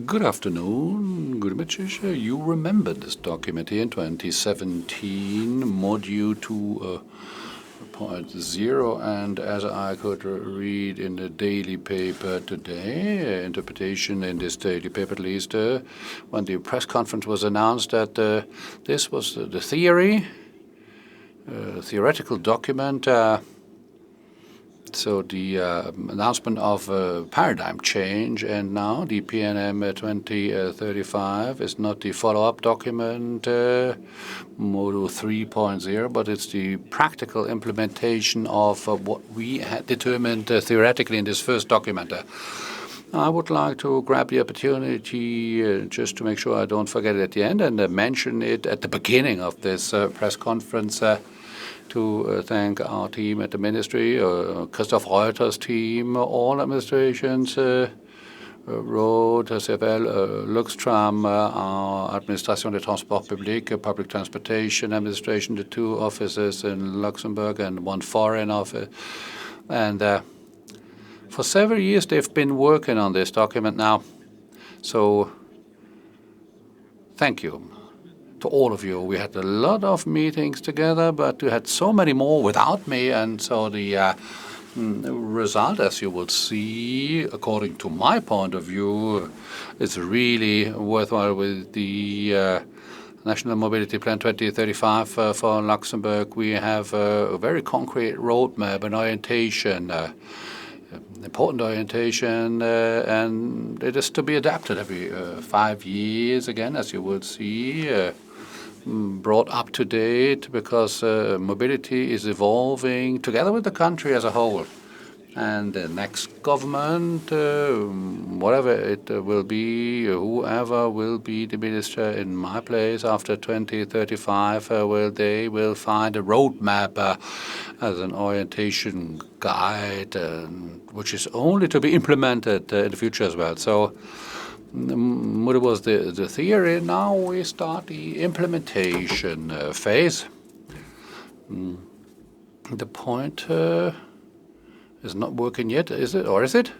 Good afternoon, good Mitch. You remember this document here in 2017, Module 2.0, and as I could read in the daily paper today, interpretation in this daily paper at least, when the press conference was announced that this was the theoretical document. So the announcement of a paradigm change, and now the PNM 2035 is not the follow-up document, Module 3.0, but it's the practical implementation of what we had determined theoretically in this first document. I would like to grab the opportunity just to make sure I don't forget it at the end and mention it at the beginning of this press conference. To thank our team at the ministry, Christoph Reuter's team, all administrations, Road, CFL, Lux Tram, our Administration des Transports Publics, Public Transportation Administration, the 2 offices in Luxembourg and 1 foreign office. And for several years they've been working on this document now. So thank you to all of you. We had a lot of meetings together, but we had so many more without me, and so the result, as you will see, according to my point of view, is really worthwhile with the National Mobility Plan 2035 for Luxembourg. We have a very concrete roadmap and orientation, important orientation, and it is to be adapted every 5 years again, as you will see. Brought up to date because mobility is evolving together with the country as a whole. And the next government, whatever it will be, whoever will be the minister in my place after 2035, they will find a roadmap as an orientation guide, which is only to be implemented in the future as well. So what was the theory? Now we start the implementation phase. The point is not working yet, is it? Or is it?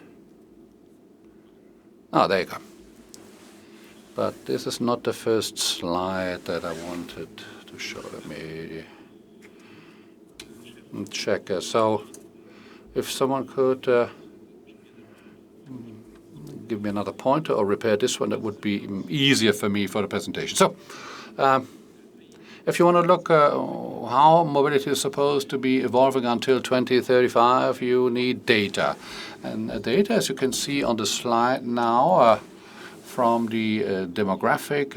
Oh, there you go. But this is not the first slide that I wanted to show. Let me check. So if someone could give me another pointer or repair this one, that would be easier for me for the presentation. So if you want to look how mobility is supposed to be evolving until 2035, you need data. And data, as you can see on the slide now, from the demographic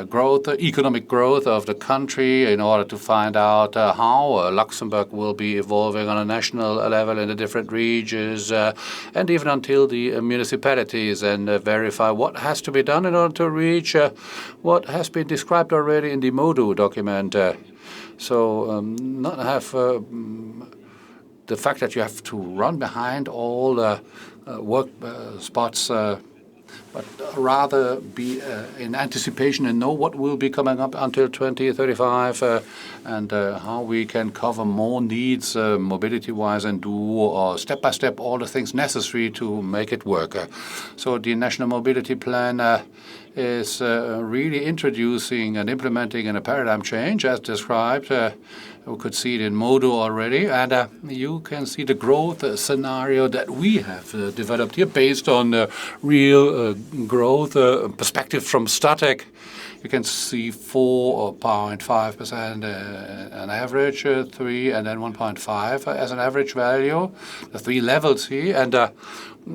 growth, economic growth of the country, in order to find out how Luxembourg will be evolving on a national level in the different regions, and even until the municipalities, and verify what has to be done in order to reach what has been described already in the MODU document. So not have the fact that you have to run behind all the work spots, but rather be in anticipation and know what will be coming up until 2035 and how we can cover more needs mobility-wise and do step by step all the things necessary to make it work. So the National Mobility Plan is really introducing and implementing a paradigm change as described We could see it in Modo already, and you can see the growth scenario that we have developed here based on real growth perspective from Static. You can see 4.5% an average, 3 and then 1.5 as an average value, the 3 levels here. And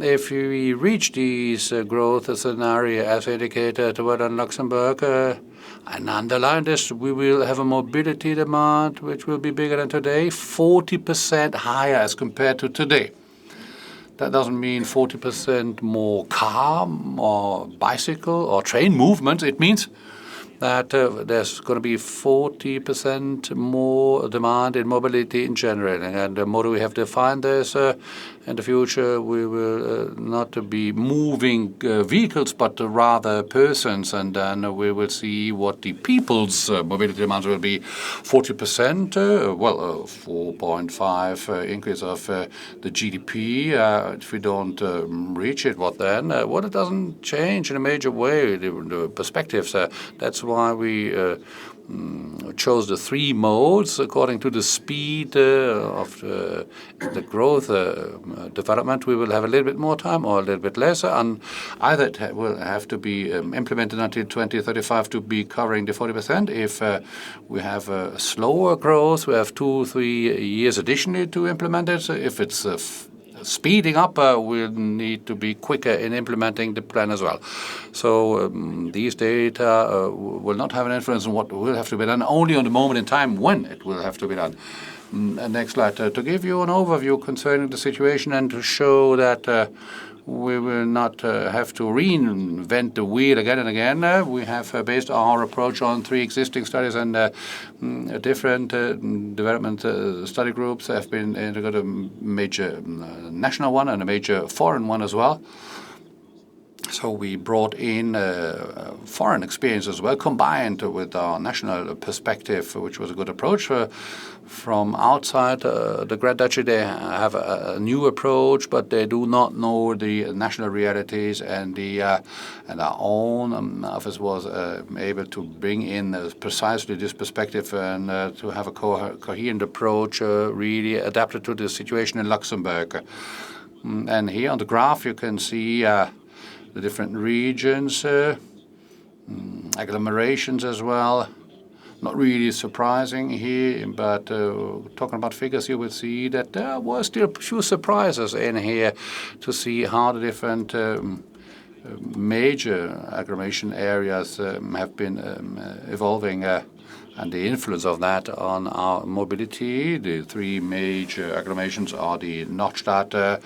if we reach these growth scenario as indicated in Luxembourg, and underline this, we will have a mobility demand which will be bigger than today, 40% higher as compared to today. That doesn't mean 40% more car or bicycle or train movements. It means that there's going to be 40% more demand in mobility in general. And the more we have defined this, in the future we will not be moving vehicles, but rather persons. And then we will see what the people's mobility demands will be. 40%, 4.5 increase of the GDP. If we don't reach it, what then? Well, it doesn't change in a major way, the perspectives. That's why we chose the 3 modes according to the speed of the growth development. We will have a little bit more time or a little bit less, and either it will have to be implemented until 2035 to be covering the 40%. If we have a slower growth, we have 2-3 years additionally to implement it. If it's speeding up, we'll need to be quicker in implementing the plan as well. So these data will not have an influence on what will have to be done, only on the moment in time when it will have to be done. Next slide. To give you an overview concerning the situation and to show that we will not have to reinvent the wheel again and again. We have based our approach on 3 existing studies, and different development study groups have been got a major national one and a major foreign one as well. So we brought in foreign experience as well, combined with our national perspective, which was a good approach. From outside the Grand Duchy, they have a new approach, but they do not know the national realities, and our own office was able to bring in precisely this perspective and to have a coherent approach, really adapted to the situation in Luxembourg. And here on the graph, you can see the different regions, agglomerations as well. Not really surprising here, but talking about figures, you will see that there were still a few surprises in here to see how the different major agglomeration areas have been evolving. And the influence of that on our mobility. The 3 major agglomerations are the Nordstadt,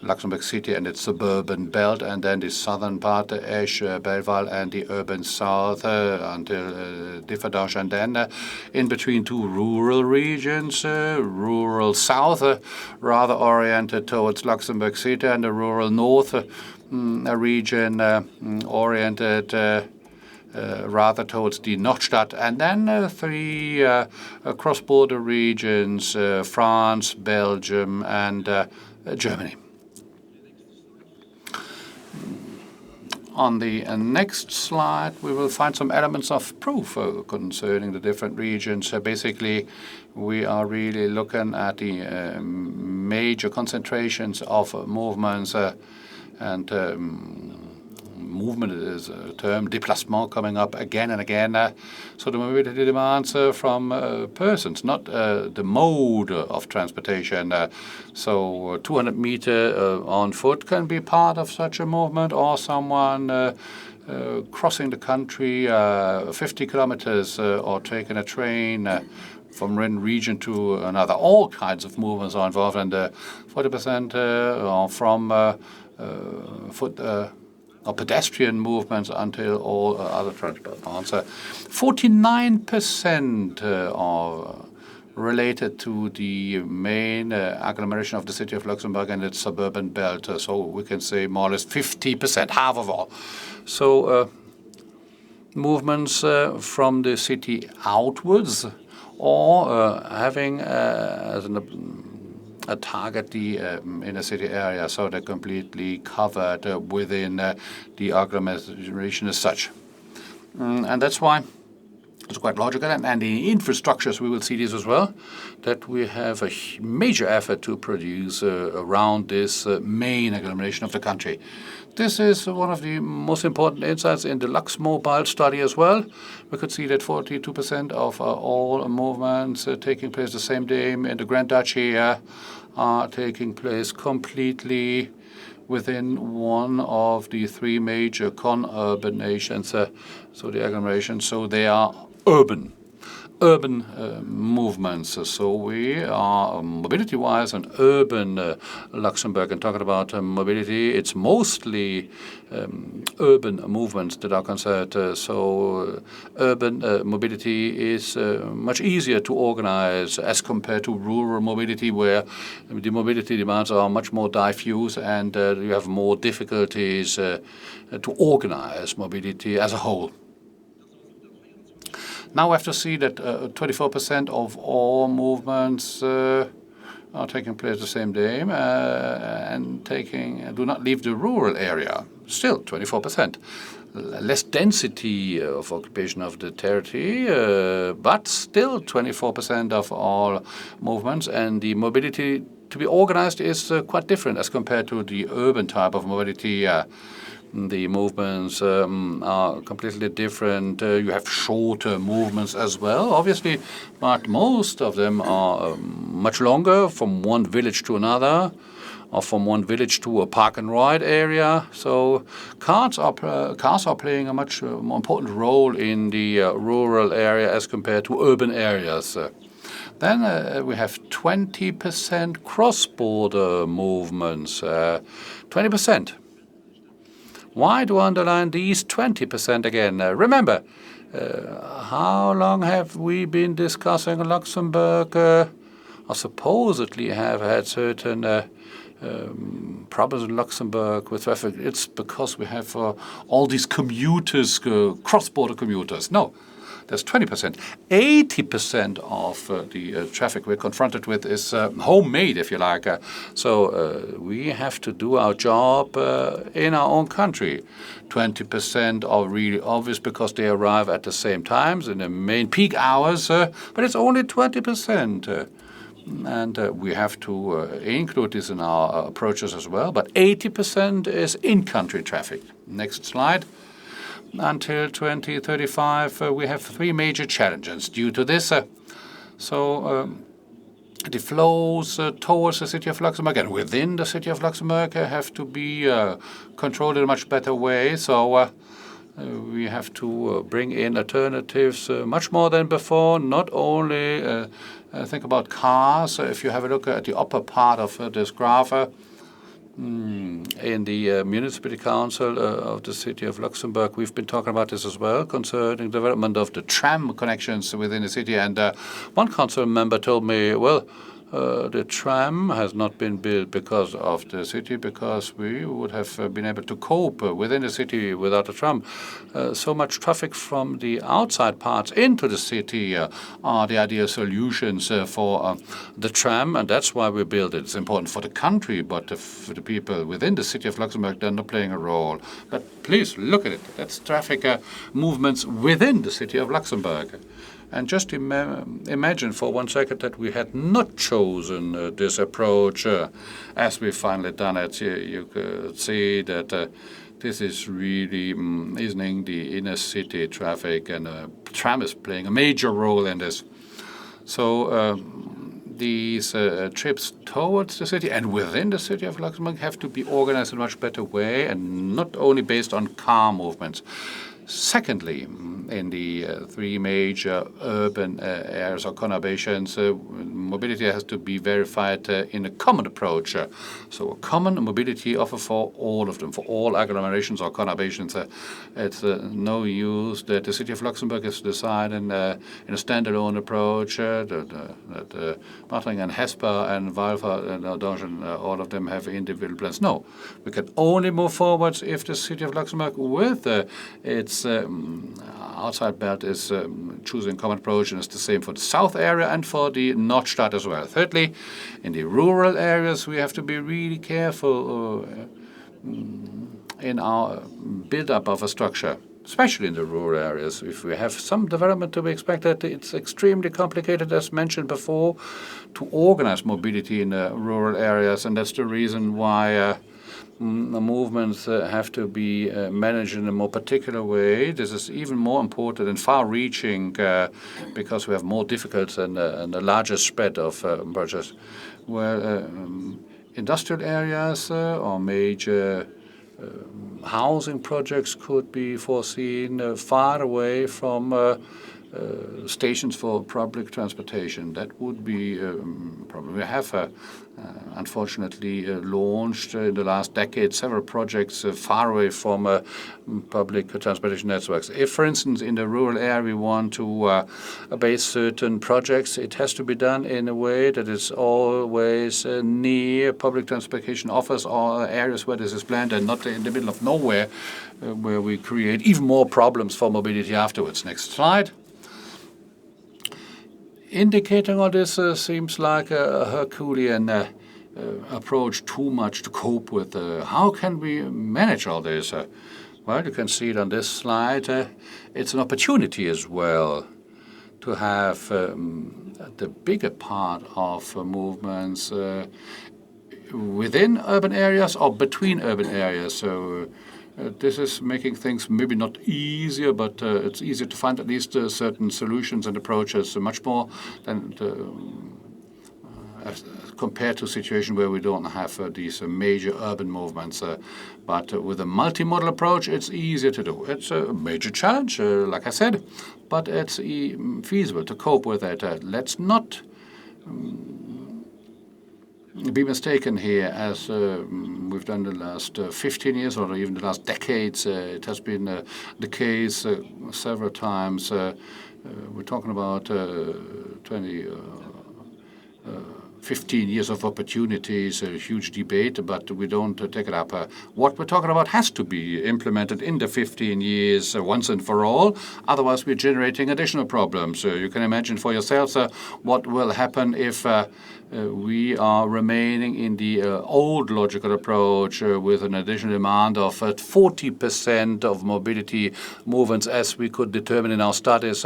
Luxembourg City and its suburban belt, and then the southern part, Esch, Belval, and the urban south until Differdange, and then in between 2 rural regions, rural south, rather oriented towards Luxembourg City, and the rural north region oriented rather towards the Nordstadt, and then 3 cross-border regions, France, Belgium, and Germany. On the next slide, we will find some elements of proof concerning the different regions. Basically, we are really looking at the major concentrations of movements and movement is a term, déplacement, coming up again and again. So the mobility demands from persons, not the mode of transportation. So 200 meter on foot can be part of such a movement, or someone crossing the country 50 kilometers or taking a train from one region to another. All kinds of movements are involved, and 40% are from foot or pedestrian movements until all other transport modes. 49% are related to the main agglomeration of the city of Luxembourg and its suburban belt. So we can say more or less 50%, half of all. So movements from the city outwards, or having as a target the inner city area, so they're completely covered within the agglomeration as such. And that's why It's quite logical. And the infrastructures, we will see this as well, that we have a major effort to produce around this main agglomeration of the country. This is one of the most important insights in the Lux Mobile study as well. We could see that 42% of all movements taking place the same day in the Grand Duchy are taking place completely within one of the three major con-urban nations, so the agglomeration. So they are urban movements. So we are mobility-wise an urban Luxembourg. And talking about mobility, it's mostly urban movements that are concerned. So urban mobility is much easier to organize as compared to rural mobility, where the mobility demands are much more diffuse and you have more difficulties to organize mobility as a whole. Now we have to see that 24% of all movements are taking place the same day and do not leave the rural area. Still 24%. Less density of occupation of the territory, but still 24% of all movements. And the mobility to be organized is quite different as compared to the urban type of mobility. The movements are completely different. You have shorter movements as well, obviously, but most of them are much longer, from one village to another, or from one village to a park and ride area. So cars are playing a much more important role in the rural area as compared to urban areas. Then we have 20% cross-border movements. 20%. Why do I underline these 20% again? Remember, how long have we been discussing Luxembourg, or supposedly have had certain problems in Luxembourg with traffic? It's because we have all these commuters, cross-border commuters. No. That's 20%. 80% of the traffic we're confronted with is homemade, if you like. So we have to do our job in our own country. 20% are really obvious because they arrive at the same times in the main peak hours, but it's only 20%. And we have to include this in our approaches as well. But 80% is in-country traffic. Next slide. Until 2035, we have three major challenges due to this. The flows towards the city of Luxembourg and within the city of Luxembourg have to be controlled in a much better way. So we have to bring in alternatives much more than before. Not only think about cars. If you have a look at the upper part of this graph, in the Municipality Council of the City of Luxembourg, we've been talking about this as well, concerning development of the tram connections within the city. And one council member told me, well, the tram has not been built because of the city, because we would have been able to cope within the city without a tram. So much traffic from the outside parts into the city are the ideal solutions for the tram, and that's why we build it. It's important for the country, but for the people within the city of Luxembourg, they're not playing a role. But please look at it. That's traffic movements within the city of Luxembourg. And just imagine for 1 second that we had not chosen this approach as we finally done it. You could see that this is really easing the inner city traffic, and tram is playing a major role in this. So these trips towards the city and within the city of Luxembourg have to be organized in a much better way, and not only based on car movements. Secondly, in the three major urban areas or conurbations, mobility has to be verified in a common approach. So a common mobility offer for all of them, for all agglomerations or conurbations. It's no use that the city of Luxembourg is decided in a standalone approach, that Martin and Hesper and Valva and Dongen, all of them have individual plans. No, we can only move forwards if the city of Luxembourg, with its outside belt, is choosing common approach, and it's the same for the south area and for the Nordstadt as well. Thirdly, in the rural areas, we have to be really careful in our build-up of a structure. especially in the rural areas. If we have some development to be expected, it's extremely complicated, as mentioned before, to organize mobility in rural areas, and that's the reason why the movements have to be managed in a more particular way. This is even more important and far-reaching because we have more difficulties and a larger spread of projects. Where industrial areas or major housing projects could be foreseen far away from stations for public transportation. That would be probably. We have unfortunately launched in the last decade several projects far away from public transportation networks. If, for instance, in the rural area we want to base certain projects, it has to be done in a way that is always near public transportation offers or areas where this is planned and not in the middle of nowhere where we create even more problems for mobility afterwards. Next slide. Indicating all this seems like a Herculean approach, too much to cope with. How can we manage all this? Well, you can see it on this slide. It's an opportunity as well to have the bigger part of movements within urban areas or between urban areas. So this is making things maybe not easier, but it's easier to find at least certain solutions and approaches, much more than compared to a situation where we don't have these major urban movements. But with a multimodal approach, it's easier to do. It's a major challenge, like I said, but it's feasible to cope with it. Let's not be mistaken here, as we've done the last 15 years or even the last decades. It has been the case several times. We're talking about 15 years of opportunities, a huge debate, but we don't take it up. What we're talking about has to be implemented in the 15 years once and for all. Otherwise, we're generating additional problems. You can imagine for yourselves what will happen if we are remaining in the old logical approach with an additional demand of 40% of mobility movements as we could determine in our studies,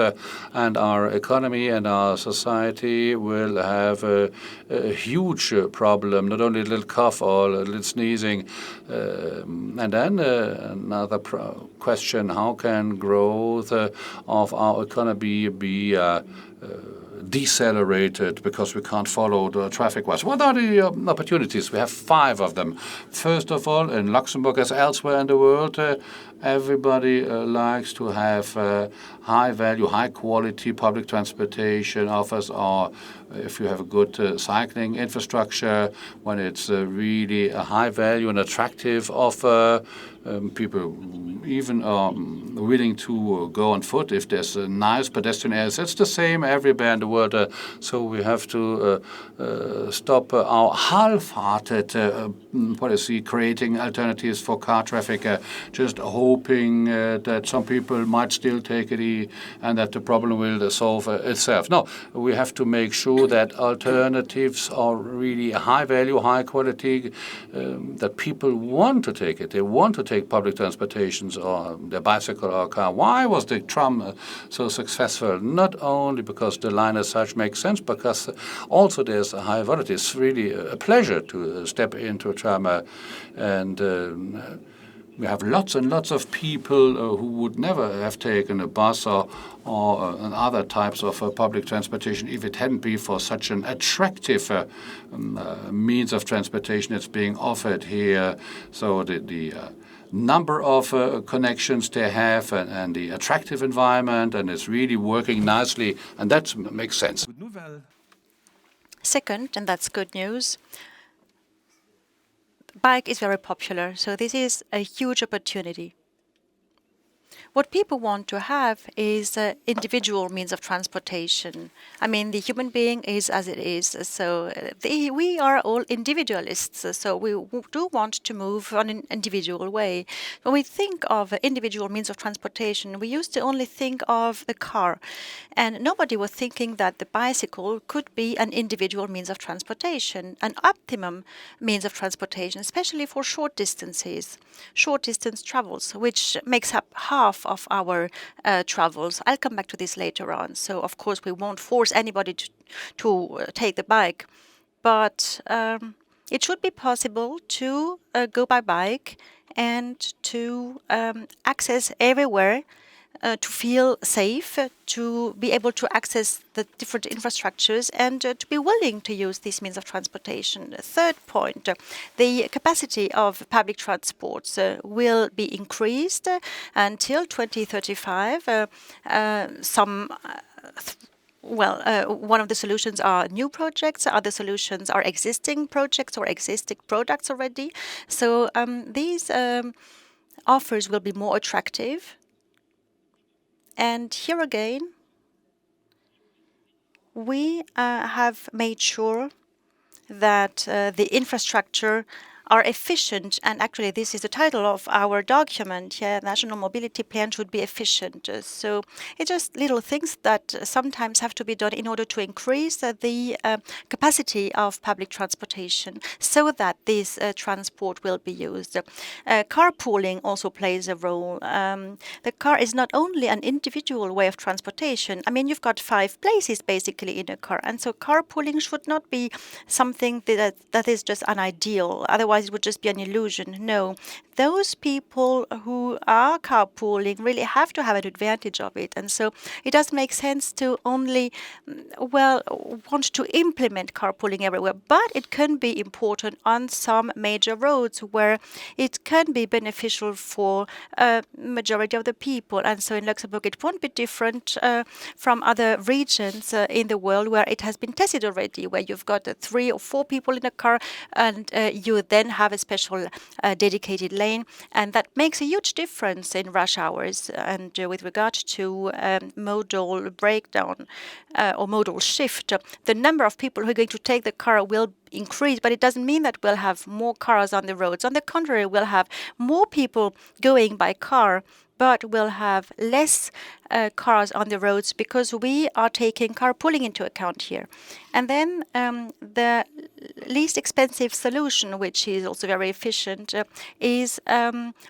and our economy and our society will have a huge problem, not only a little cough or a little sneezing. And then another question, how can growth of our economy be decelerated because we can't follow the traffic wise? What are the opportunities? We have 5 of them. First of all, in Luxembourg as elsewhere in the world, everybody likes to have high value, high quality public transportation offers, or if you have a good cycling infrastructure, when it's really a high value and attractive offer, people even are willing to go on foot if there's a nice pedestrian areas. It's the same everywhere in the world. So we have to stop our half-hearted policy creating alternatives for car traffic, just hoping that some people might still take it and that the problem will solve itself. No, we have to make sure that alternatives are really high value, high quality, that people want to take it. They want to take public transportations or their bicycle or car. Why was the Tram so successful? Not only because the line as such makes sense, because also there's a high quality. It's really a pleasure to step into a Tram, and we have lots and lots of people who would never have taken a bus or other types of public transportation if it hadn't been for such an attractive means of transportation that's being offered here. So the number of connections they have and the attractive environment, and it's really working nicely, and that makes sense. Second, and that's good news, bike is very popular, so this is a huge opportunity. What people want to have is individual means of transportation. I mean, the human being is as it is, so we are all individualists, so we do want to move on an individual way. When we think of individual means of transportation, we used to only think of the car, and nobody was thinking that the bicycle could be an individual means of transportation, an optimum means of transportation, especially for short distances, short distance travels, which makes up half of our travels. I'll come back to this later on. So, of course, we won't force anybody to take the bike, but it should be possible to go by bike and to access everywhere, to feel safe, to be able to access the different infrastructures, and to be willing to use these means of transportation. Third point, the capacity of public transports will be increased until 2035. One of the solutions are new projects, other solutions are existing projects or existing products already. So these offers will be more attractive. And here again, we have made sure that the infrastructure are efficient, and actually this is the title of our document. National mobility plan should be efficient. So it's just little things that sometimes have to be done in order to increase the capacity of public transportation so that this transport will be used. Carpooling also plays a role. The car is not only an individual way of transportation. I mean, you've got 5 places basically in a car, and so carpooling should not be something that is just unideal. Otherwise, it would just be an illusion. No, those people who are carpooling really have to have an advantage of it. And so it doesn't make sense to only, want to implement carpooling everywhere. But it can be important on some major roads where it can be beneficial for a majority of the people. And so in Luxembourg, it won't be different from other regions in the world where it has been tested already, where you've got 3 or 4 people in a car, and you then have a special dedicated lane, and that makes a huge difference in rush hours. And with regard to modal breakdown or modal shift, the number of people who are going to take the car will increase, but it doesn't mean that we'll have more cars on the roads. On the contrary, we'll have more people going by car, but we'll have less cars on the roads because we are taking carpooling into account here. And then the least expensive solution, which is also very efficient, is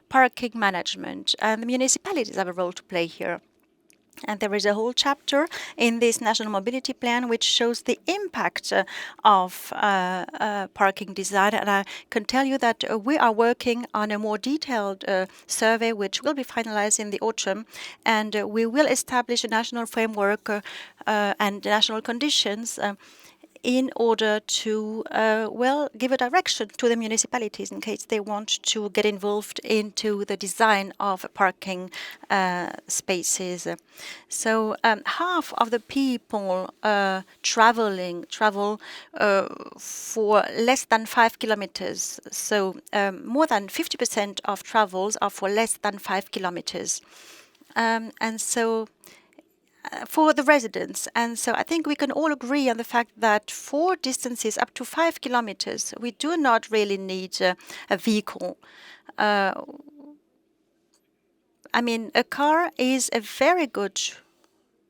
parking management. And the municipalities have a role to play here. And there is a whole chapter in this national mobility plan which shows the impact of parking design. And I can tell you that we are working on a more detailed survey which will be finalized in the autumn. And we will establish a national framework and national conditions in order to, give a direction to the municipalities in case they want to get involved into the design of parking spaces. So half of the people travel for less than 5 kilometers. So more than 50% of travels are for less than 5 kilometers. And so for the residents. And so I think we can all agree on the fact that for distances up to 5 kilometers, we do not really need a vehicle. I mean, a car is a very good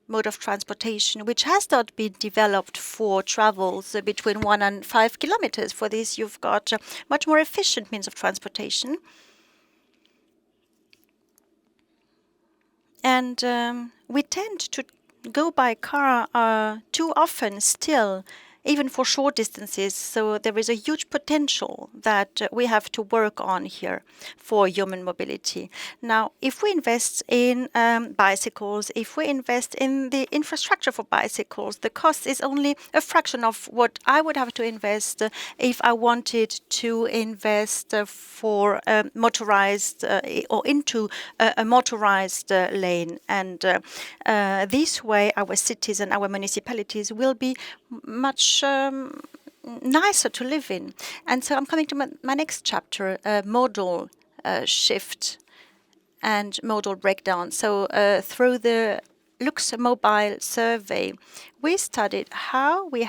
mode of transportation, which has not been developed for travels between 1 and 5 kilometers. For this, you've got much more efficient means of transportation. And we tend to go by car too often still, even for short distances. So there is a huge potential that we have to work on here for human mobility. Now, if we invest in bicycles, if we invest in the infrastructure for bicycles, the cost is only a fraction of what I would have to invest if I wanted to invest for motorized or into a motorized lane. And this way, our cities and our municipalities will be much nicer to live in. And so I'm coming to my next chapter, modal shift and modal breakdown. So through the Lux Mobile survey, we studied how we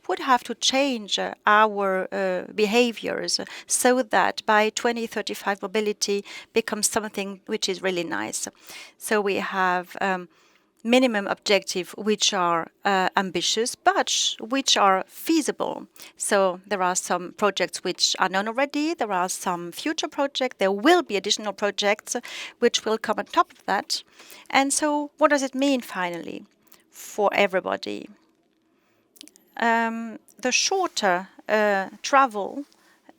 would have to change our behaviors so that by 2035 mobility becomes something which is really nice. So we have minimum objectives which are ambitious, but which are feasible. So there are some projects which are known already. There are some future projects. There will be additional projects which will come on top of that. And so what does it mean finally for everybody? The shorter travel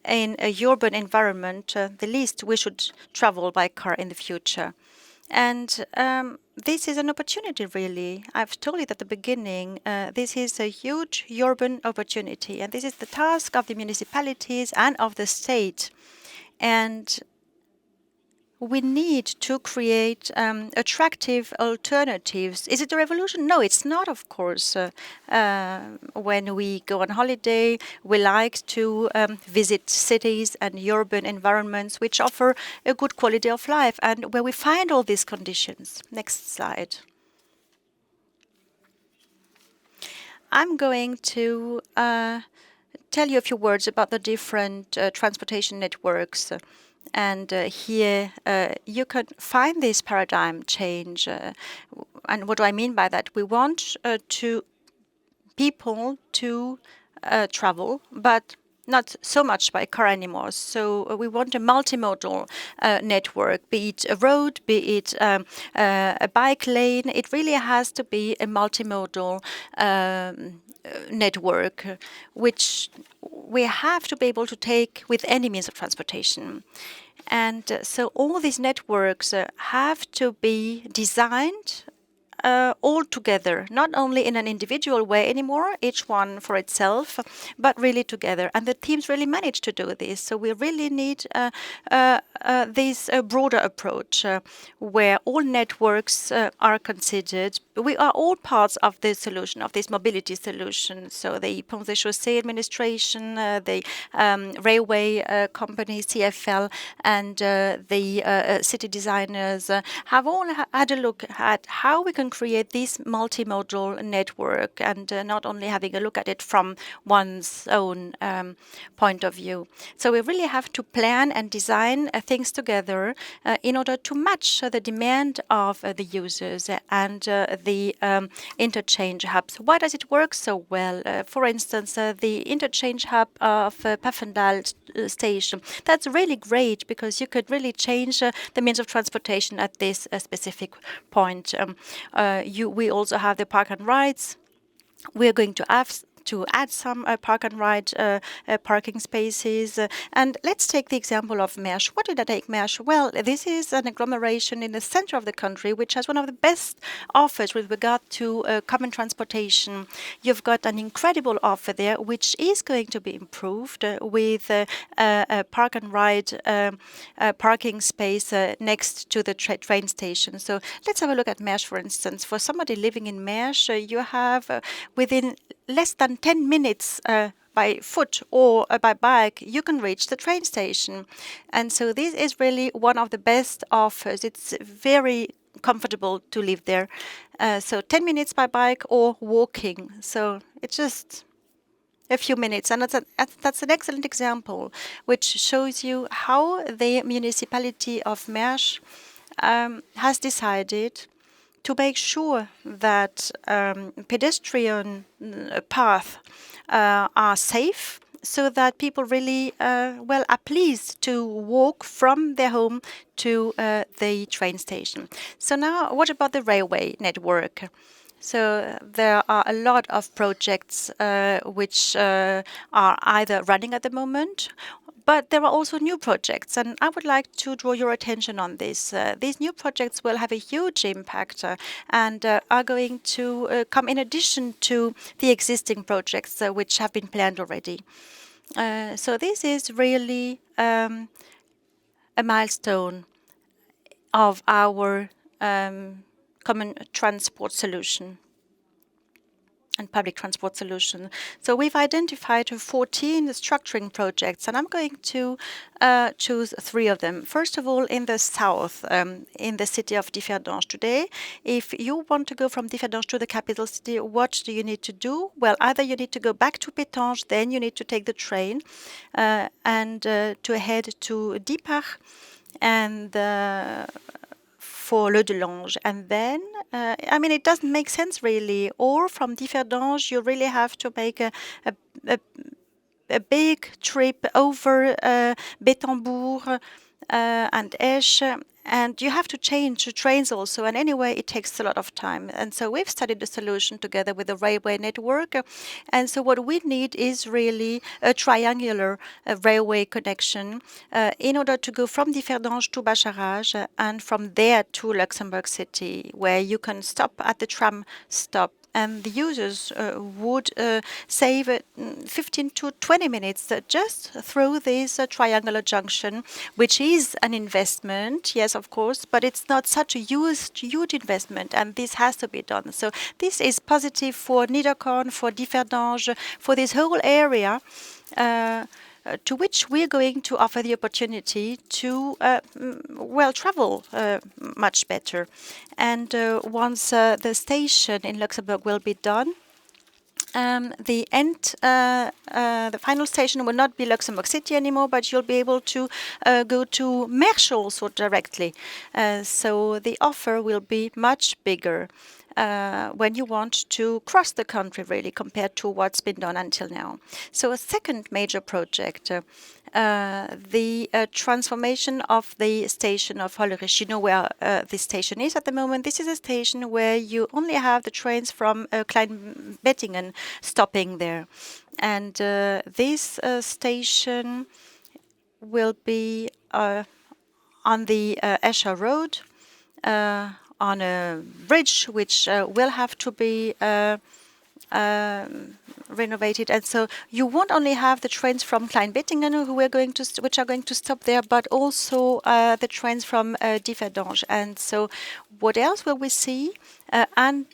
in a urban environment, the least we should travel by car in the future. And this is an opportunity, really. I've told it at the beginning, this is a huge urban opportunity, and this is the task of the municipalities and of the state. And we need to create attractive alternatives. Is it a revolution? No, it's not, of course. When we go on holiday, we like to visit cities and urban environments which offer a good quality of life and where we find all these conditions. Next slide. I'm going to tell you a few words about the different transportation networks. And here you can find this paradigm change. And what do I mean by that? We want people to travel, but not so much by car anymore. So we want a multimodal network, be it a road, be it a bike lane. It really has to be a multimodal network, which we have to be able to take with any means of transportation. And so all these networks have to be designed all together, not only in an individual way anymore, each one for itself, but really together. And the teams really managed to do this. So we really need this broader approach where all networks are considered. We are all parts of the solution, of this mobility solution. So the Ponts et Chaussées administration, the railway company, CFL, and the city designers have all had a look at how we can create this multimodal network and not only having a look at it from one's own point of view. So we really have to plan and design things together in order to match the demand of the users and the interchange hubs. Why does it work so well? For instance, the interchange hub of Pfaffendahl station. That's really great because you could really change the means of transportation at this specific point. We also have the park and rides. We're going to add some park and ride parking spaces. And let's take the example of Mersch. What did I take Mersch? Well, this is an agglomeration in the center of the country, which has one of the best offers with regard to common transportation. You've got an incredible offer there, which is going to be improved with a park and ride parking space next to the train station. So let's have a look at Mersch, for instance. For somebody living in Mersch, you have within less than 10 minutes by foot or by bike, you can reach the train station. And so this is really one of the best offers. It's very comfortable to live there. So 10 minutes by bike or walking. So it's just a few minutes. And that's an excellent example, which shows you how the municipality of Mersch has decided to make sure that pedestrian paths are safe, so that people really are pleased to walk from their home to the train station. So now, what about the railway network? So there are a lot of projects which are either running at the moment, but there are also new projects, and I would like to draw your attention on this. These new projects will have a huge impact and are going to come in addition to the existing projects which have been planned already. So this is really a milestone of our common transport solution and public transport solution. So we've identified 14 structuring projects, and I'm going to choose 3 of them. First of all, in the south, in the city of Differdange today, if you want to go from Differdange to the capital city, what do you need to do? Well, either you need to go back to Pétange, then you need to take the train and to head to Dieppach, and for Le Delange. And then, I mean, it doesn't make sense really. Or from Differdange, you really have to make a, a big trip over Bettembourg and Esch, and you have to change the trains also. And anyway, it takes a lot of time. And so we've studied the solution together with the railway network. And so what we need is really a triangular railway connection in order to go from Differdange to Bacharach and from there to Luxembourg City, where you can stop at the tram stop. And the users would save 15 to 20 minutes just through this triangular junction, which is an investment, yes, of course, but it's not such a huge investment, and this has to be done. So this is positive for Niederkorn, for Differdange, for this whole area. To which we're going to offer the opportunity to, travel much better. And once the station in Luxembourg will be done, the final station will not be Luxembourg City anymore, but you'll be able to go to Mersch also directly. So the offer will be much bigger when you want to cross the country, really, compared to what's been done until now. So a second major project, the transformation of the station of Holyrich. You know where this station is at the moment. This is a station where you only have the trains from Kleinbettingen stopping there. And this station will be on the Escher Road, on a bridge which will have to be renovated. And so you won't only have the trains from Kleinbettingen which are going to stop there, but also the trains from Differdange. And so what else will we see? And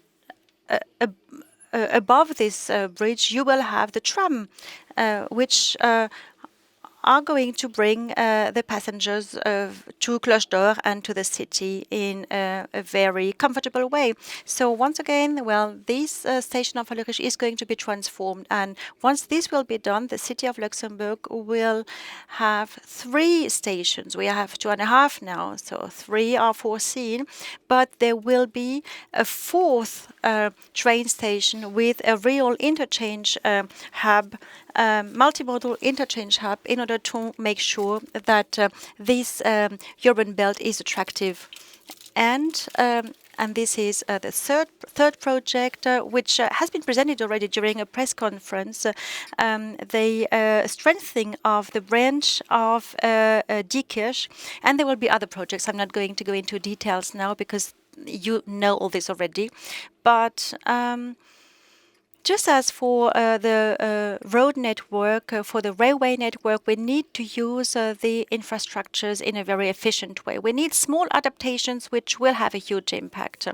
above this bridge, you will have the tram, which are going to bring the passengers to Cloche d'Or and to the city in a very comfortable way. So once again, this station of Holyrich is going to be transformed. And once this will be done, the city of Luxembourg will have 3 stations. We have 2.5 now, so 3 are foreseen. But there will be a 4th train station with a real interchange hub, multimodal interchange hub, in order to make sure that this urban belt is attractive. And this is the third project, which has been presented already during a press conference, the strengthening of the branch of Diekirch. And there will be other projects. I'm not going to go into details now because you know all this already. But just as for the road network, for the railway network, we need to use the infrastructures in a very efficient way. We need small adaptations which will have a huge impact.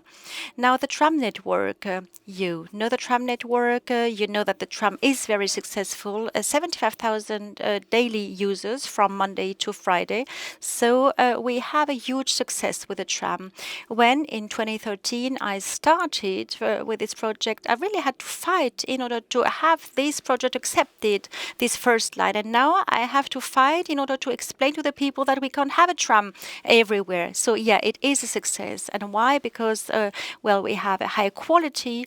Now, the tram network, you know the tram network, you know that the tram is very successful, 75,000 daily users from Monday to Friday. So we have a huge success with the tram. When in 2013 I started with this project, I really had to fight in order to have this project accepted, this first line. And now I have to fight in order to explain to the people that we can't have a tram everywhere. So yeah, it is a success. And why? Because, we have a high quality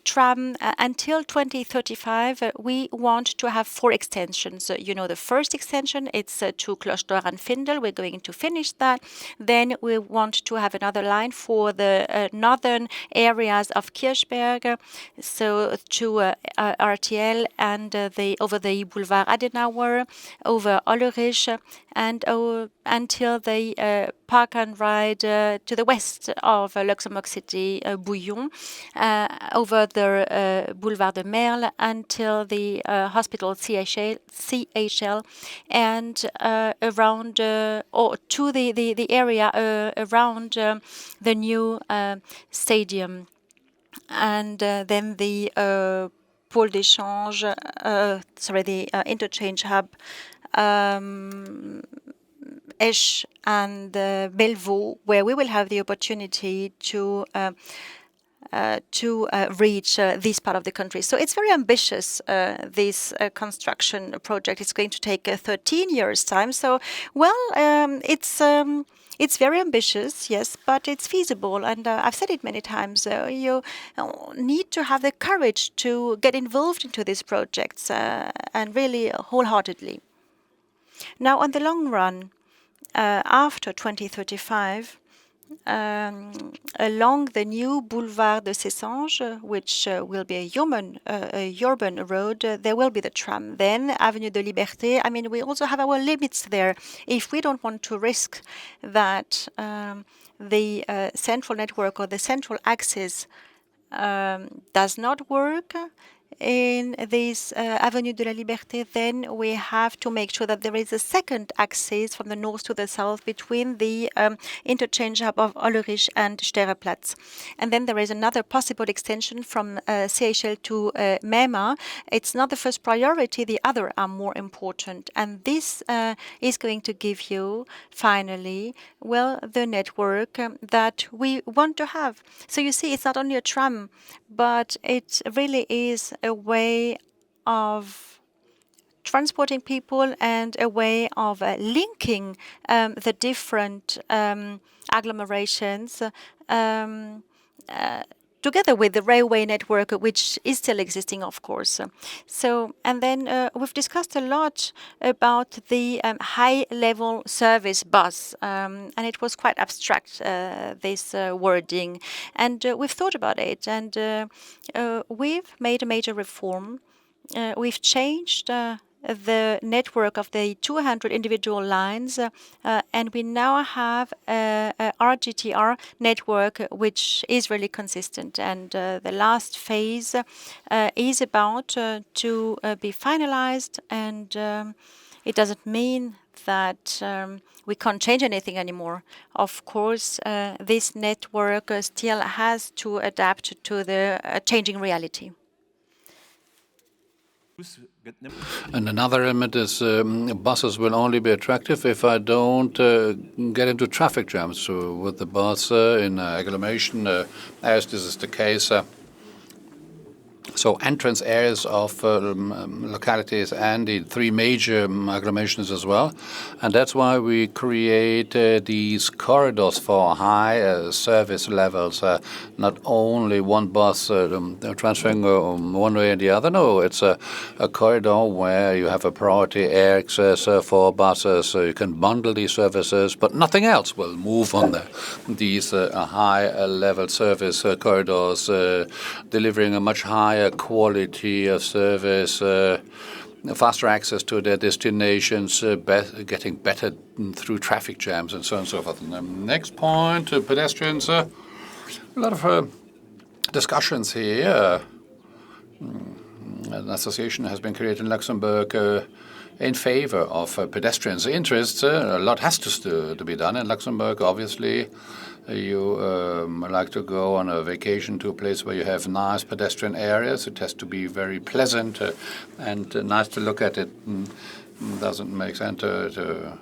tram. Until 2035, we want to have 4 extensions. You know, the first extension, it's to Cloche d'Or and Findel. We're going to finish that. Then we want to have another line for the northern areas of Kirchberg, so to RTL and over the Boulevard Adenauer, over Holyrich, and until the park and ride to the west of Luxembourg City, Bouillon, over the Boulevard de Merle until the hospital CHL, and around or to the area around the new stadium, and then the pôle d'échange, the interchange hub, Esch and Bellevaux, where we will have the opportunity to to reach this part of the country. So it's very ambitious, this construction project. It's going to take 13 years' time. So, well, it's very ambitious, yes, but it's feasible. And I've said it many times. You need to have the courage to get involved into these projects and really wholeheartedly. Now, on the long run, after 2035, along the new Boulevard de Cessanges, which will be a urban road, there will be the tram. Then Avenue de Liberté. I mean, we also have our limits there. If we don't want to risk that the central network or the central axis does not work in this Avenue de la Liberté, then we have to make sure that there is a second axis from the north to the south between the interchange hub of Holyrich and Sterreplatz. And then there is another possible extension from Seychelles to Mema. It's not the first priority, the other are more important. And this is going to give you, finally, well, the network that we want to have. So you see, it's not only a tram, but it really is a way of transporting people and a way of linking the different agglomerations together with the railway network, which is still existing, of course. So, and then we've discussed a lot about the high-level service bus, and it was quite abstract, this wording. And we've thought about it, and we've made a major reform. We've changed the network of the 200 individual lines, and we now have a RGTR network which is really consistent. And the last phase is about to be finalized, and it doesn't mean that we can't change anything anymore. Of course, this network still has to adapt to the changing reality. And another element is buses will only be attractive if I don't get into traffic jams. So with the bus in agglomeration, as this is the case, so entrance areas of localities and the three major agglomerations as well. And that's why we create these corridors for high service levels, not only one bus transferring one way and the other. No, it's a corridor where you have a priority access for buses. So you can bundle these services, but nothing else will move on these high-level service corridors, delivering a much higher quality of service, faster access to their destinations, getting better through traffic jams, and so on and so forth. And the next point, pedestrians. A lot of discussions here. An association has been created in Luxembourg in favor of pedestrians' interests. A lot has to be done in Luxembourg, obviously. You like to go on a vacation to a place where you have nice pedestrian areas. It has to be very pleasant and nice to look at. It doesn't make sense to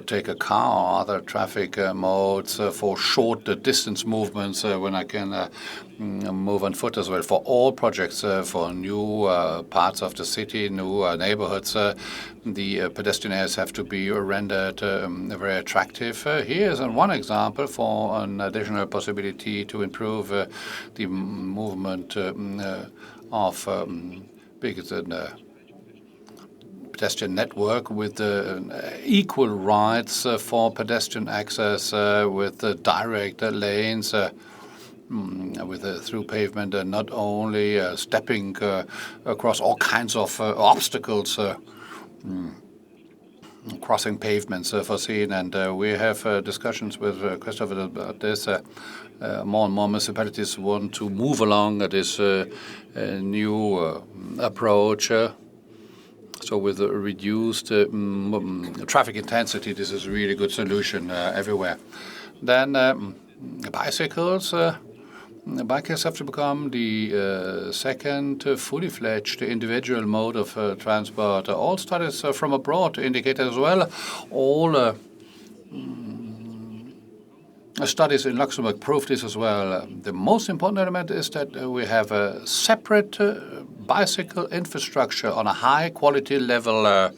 take a car or other traffic modes for short distance movements when I can move on foot as well. For all projects, for new parts of the city, new neighborhoods, the pedestrian areas have to be rendered very attractive. Here's one example for an additional possibility to improve the movement of pedestrian network with equal rights for pedestrian access with direct lanes with through pavement and not only stepping across all kinds of obstacles, crossing pavements foreseen. And we have discussions with Christopher about this. More and more municipalities want to move along this new approach. So with a reduced traffic intensity, this is a really good solution everywhere. Then bicycles. Bikes have to become the second fully fledged individual mode of transport. All studies from abroad indicate as well. All studies in Luxembourg prove this as well. The most important element is that we have a separate bicycle infrastructure on a high quality level.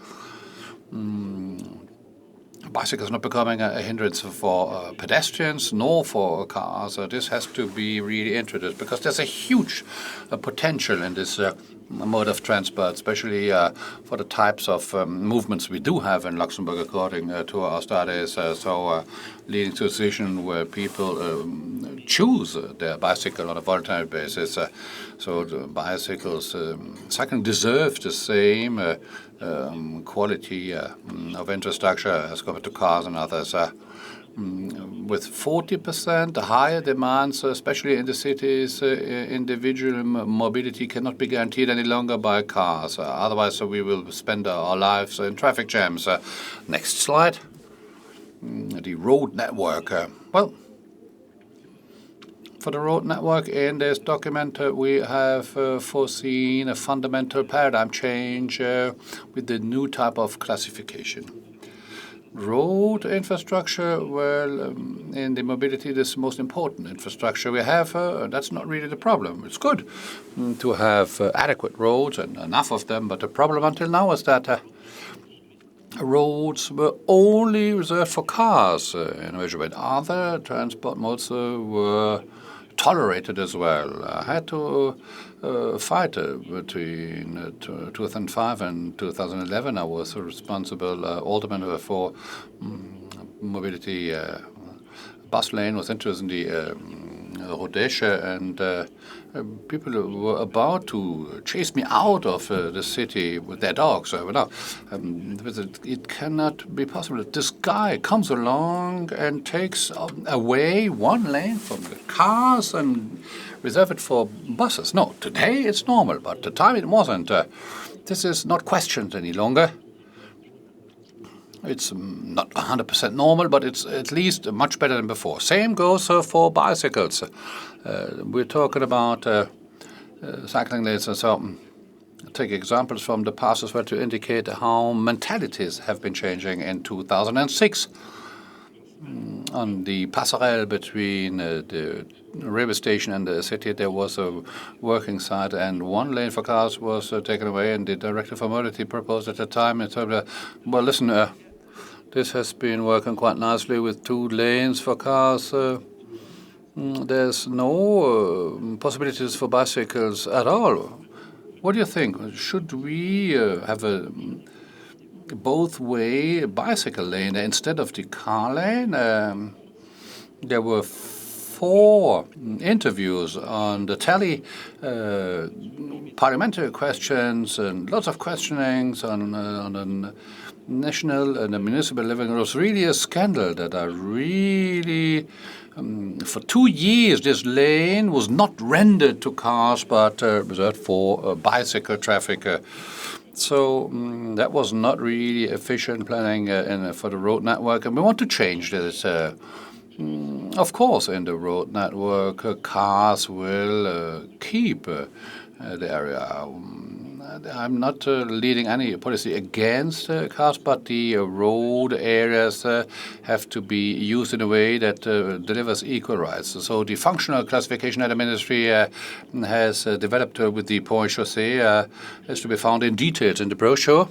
Bicycles not becoming a hindrance for pedestrians nor for cars. This has to be really introduced because there's a huge potential in this mode of transport, especially for the types of movements we do have in Luxembourg, according to our studies. Leading to a situation where people choose their bicycle on a voluntary basis. So the bicycles, cycling deserves the same quality of infrastructure as compared to cars and others. With 40% higher demands, especially in the cities, individual mobility cannot be guaranteed any longer by cars. Otherwise, we will spend our lives in traffic jams. Next slide. The road network. Well, for the road network in this document, we have foreseen a fundamental paradigm change with the new type of classification. Road infrastructure, well, in the mobility, this is the most important infrastructure we have. That's not really the problem. It's good to have adequate roads and enough of them, but the problem until now is that roads were only reserved for cars, in which way other transport modes were tolerated as well. I had to fight between 2005 and 2011. I was responsible alderman for mobility. Bus lane was introduced in the Rodèche, and people were about to chase me out of the city with their dogs. It cannot be possible. This guy comes along and takes away one lane from the cars and reserve it for buses. No, today it's normal, but at the time it wasn't. This is not questioned any longer. It's not 100% normal, but it's at least much better than before. Same goes for bicycles. We're talking about cycling lanes and so take examples from the past as well to indicate how mentalities have been changing. In 2006, on the passerelle between the railway station and the city, there was a working site, and one lane for cars was taken away, and the Director for Mobility proposed at the time, and told, well, listen, this has been working quite nicely with 2 lanes for cars. There's no possibilities for bicycles at all. What do you think? Should we have a both-way bicycle lane instead of the car lane? There were 4 interviews on the telly, parliamentary questions and lots of questionings on a national and a municipal level. It was really a scandal that I really, for 2 years, this lane was not rendered to cars but reserved for bicycle traffic. So that was not really efficient planning for the road network, and we want to change this. Of course, in the road network, cars will keep the area. I'm not leading any policy against cars, but the road areas have to be used in a way that delivers equal rights. So the functional classification that the ministry has developed with the point chaussée is to be found in details in the brochure.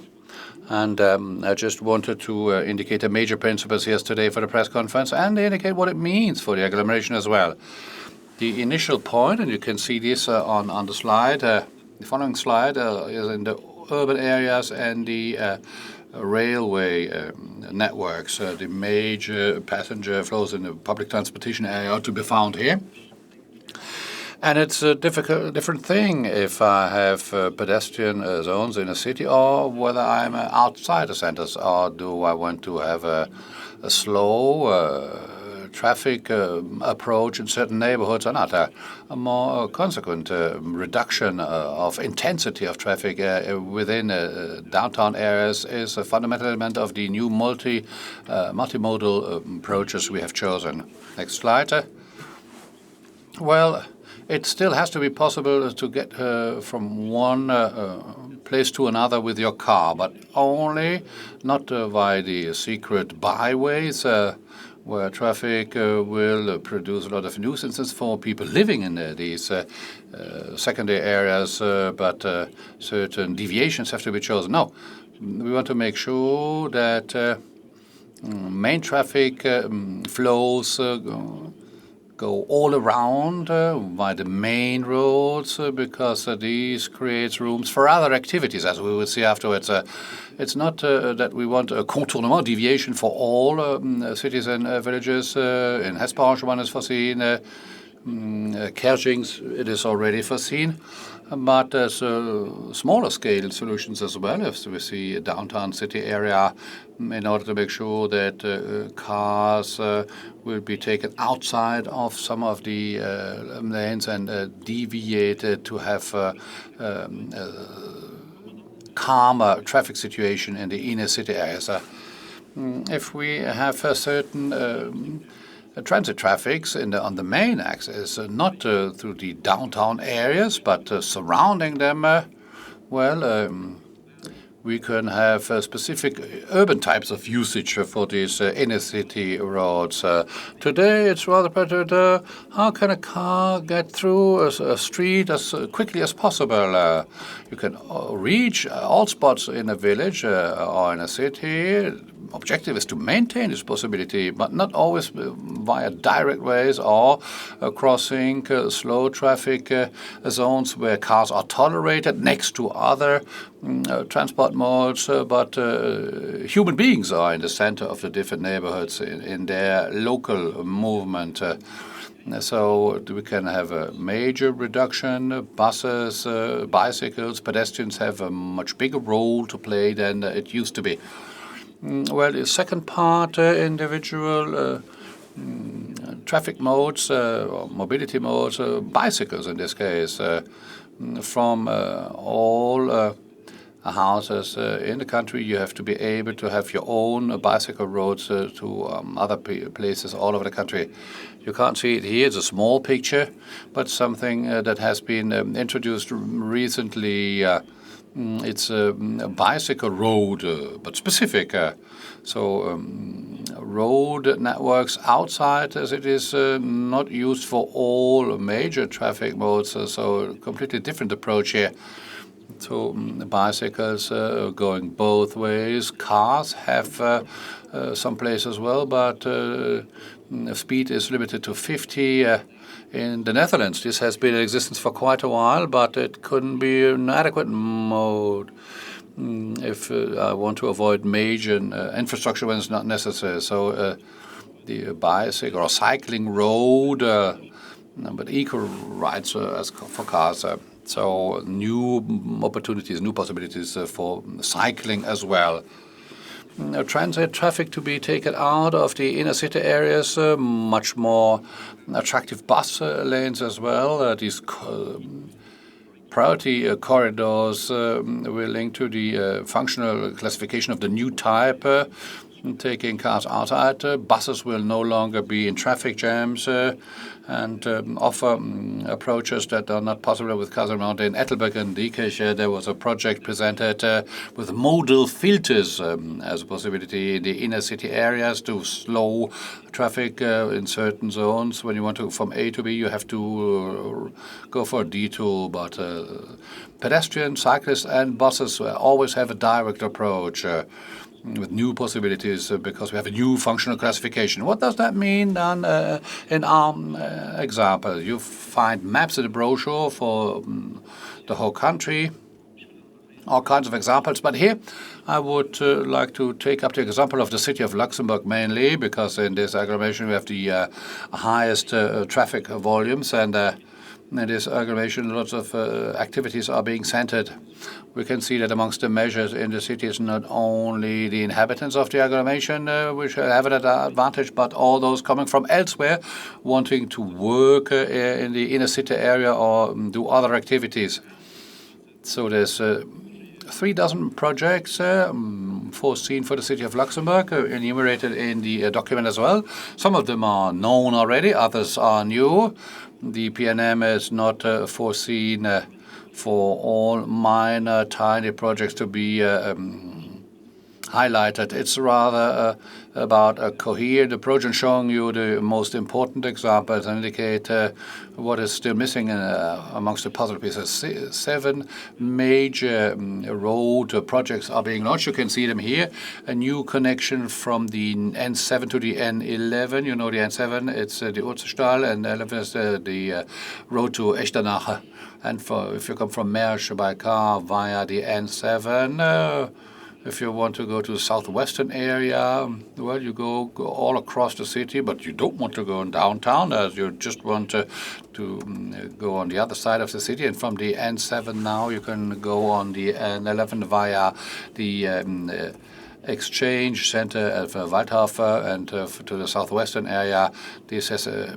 And I just wanted to indicate the major principles here today for the press conference and indicate what it means for the agglomeration as well. The initial point, and you can see this on the slide, the following slide is in the urban areas and the railway networks. The major passenger flows in the public transportation area are to be found here. And it's a different thing if I have pedestrian zones in a city or whether I'm outside the centers, or do I want to have a slow traffic approach in certain neighborhoods or not. A more consequent reduction of intensity of traffic within downtown areas is a fundamental element of the new multimodal approaches we have chosen. Next slide. Well, it still has to be possible to get from one place to another with your car, but only not via the secret byways where traffic will produce a lot of nuisances for people living in these secondary areas, but certain deviations have to be chosen. No, we want to make sure that main traffic flows go all around by the main roads because these creates rooms for other activities, as we will see afterwards. It's not that we want a contournement deviation for all cities and villages. In Hesbaugh, one is foreseen. Kerjings, it is already foreseen. But there's smaller scale solutions as well, as we see a downtown city area, in order to make sure that cars will be taken outside of some of the lanes and deviated to have calmer traffic situation in the inner city areas. If we have a certain transit traffics on the main axis, not through the downtown areas, but surrounding them, we can have specific urban types of usage for these inner city roads. Today, it's rather better. How can a car get through a street as quickly as possible? You can reach all spots in a village or in a city. Objective is to maintain this possibility, but not always via direct ways or crossing slow traffic zones where cars are tolerated next to other transport modes, but human beings are in the center of the different neighborhoods in their local movement. So we can have a major reduction. Buses, bicycles, pedestrians have a much bigger role to play than it used to be. Well, the second part, individual traffic modes, or mobility modes, bicycles in this case, from all houses in the country, you have to be able to have your own bicycle roads to other places all over the country. You can't see it here. It's a small picture, but something that has been introduced recently. It's a bicycle road, but specific. Road networks outside as it is not used for all major traffic modes. So a completely different approach here. So bicycles going both ways. Cars have some place as well, but speed is limited to 50. In the Netherlands, this has been in existence for quite a while, but it couldn't be an adequate mode if I want to avoid major infrastructure when it's not necessary. So the bicycle or cycling road, but equal rights as for cars. So new opportunities, new possibilities for cycling as well. Transit traffic to be taken out of the inner city areas, much more attractive bus lanes as well. These priority corridors will link to the functional classification of the new type, taking cars outside. Buses will no longer be in traffic jams and offer approaches that are not possible with cars around. In Ettelberg and Diekirch, there was a project presented with modal filters as a possibility in the inner city areas to slow traffic in certain zones. When you want to from A to B, you have to go for a detour. But pedestrians, cyclists, and buses always have a direct approach. With new possibilities because we have a new functional classification. What does that mean then in our example? You find maps in the brochure for the whole country, all kinds of examples. But here I would like to take up the example of the city of Luxembourg mainly because in this agglomeration we have the highest traffic volumes and in this agglomeration, lots of activities are being centered. We can see that amongst the measures in the city is not only the inhabitants of the agglomeration which have an advantage, but all those coming from elsewhere wanting to work in the inner city area or do other activities. So there's 3 projects foreseen for the city of Luxembourg, enumerated in the document as well. Some of them are known already, others are new. The PNM is not foreseen for all minor, tiny projects to be highlighted. It's rather about a coherent approach and showing you the most important examples and indicate what is still missing amongst the puzzle pieces. 7 major road projects are being launched. You can see them here. A new connection from the N7 to the N11. You know the N7, it's the Urzstal, and 11 is the road to Echternach. And if you come from Mersch by car via the N7, if you want to go to the southwestern area, well, you go all across the city, but you don't want to go in downtown, as you just want to go on the other side of the city. And from the N7 now, you can go on the N11 via the exchange center at Waldhofer and to the southwestern area. This has a